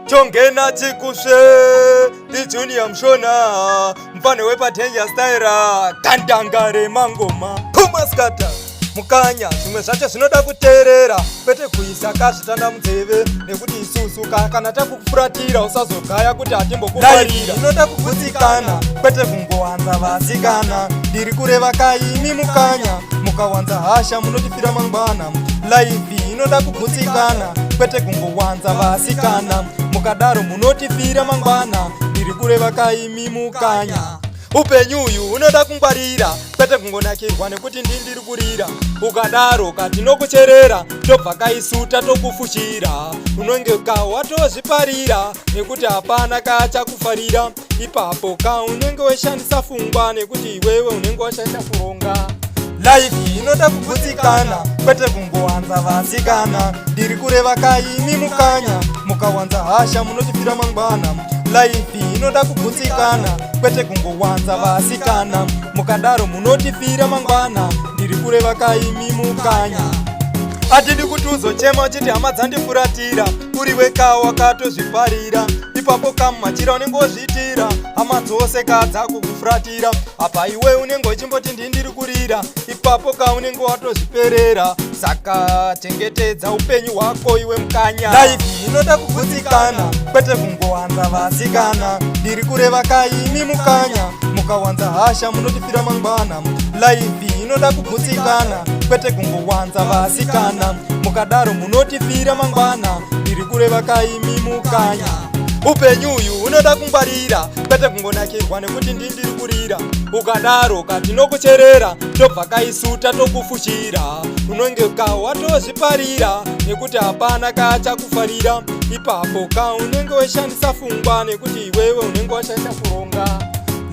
Chongena chikushe the junior mshona mfane wepa danger style kandangare mangoma kumaskata mukanya zvimwe zvacho zvinoda kuteerera kwete kuisa kazvitanda munzeve nekuti isusu kana takufuratira usazogaya kuti hatimbokufarira inoda kugutsikana kwete kungowanza vasikana ndiri kureva kaimi mukanya mukawanza hasha munotifira mangwana laifi inoda kugutsikana kwete kungowanza vasikana mukadaro munotifira mangwana ndiri kureva kaimi mukanya upenyuyu unoda kungwarira kwete kungonakirwa nekuti ndiri kurira ukadaro katinokucherera tobva kaisuta tokufushira unonge watozviparira nekuti hapana kachakufarira ipapo unenge weshandisa pfungwa nekuti iwewe unenge washandisa kuronga laifi inoda kugutsikana kwete kungowanza vasikana ndiri kureva kaimi mukanya mukawanza hasha munotifira mangwana laifi inoda kugutsikana kwete kungowanza vasikana mukadaro munotifira mangwana ndiri kureva kaimi mukanya atidi kuti uzochema uchiti hama dzandifuratira uri weka wakatozviparira ipapo kamumachira unenge wozviitira hama dzose kadzakukufuratira apa iwe unenge uchimboti ndiri kurira ipapo unenge watozviperera saka chengetedza upenyu hwako iwe mukanya laifi inoda kugutsikana kwete kungowanza vasikana ndiri kureva kaimi mukanya mukawanza hasha munotifira mangwana laifi inoda kugutsikana kwete kungowanza vasikana mukadaro munotifira mangwana ndiri kureva kaimi mukanya upenyuyu unoda kungwarira kwete kungonakirwa nekuti ndiri kurira ukadaro katinokucherera tobva kaisuta tokufushira unonge watozviparira nekuti hapana kachakufarira ipapo unenge weshandisa pfungwa nekuti iwewe unenge washandisa kuronga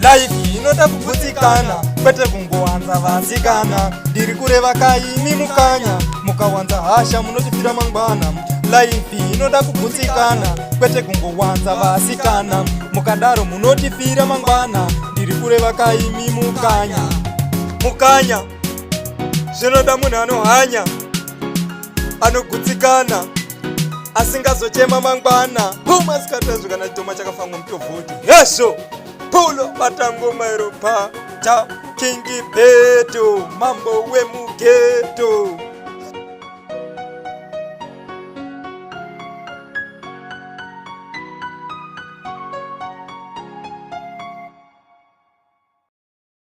laifi inoda kugutsikana kwete kungowanza vasikana ndiri kureva kaimi mukanya mukawanza hasha munotifira mangwana laifi inoda kugutsikana kwete kungowanza vasikana mukadaro munotifira mangwana ndiri kureva kaimi mukanya mukanya zvinoda munhu anohanya anogutsikana asingazochema mangwana pumasikatazvo kana chitoma chakafangwa mutovhoti yesho pulo batangoma eropa cha kingi beto mambo wemugeto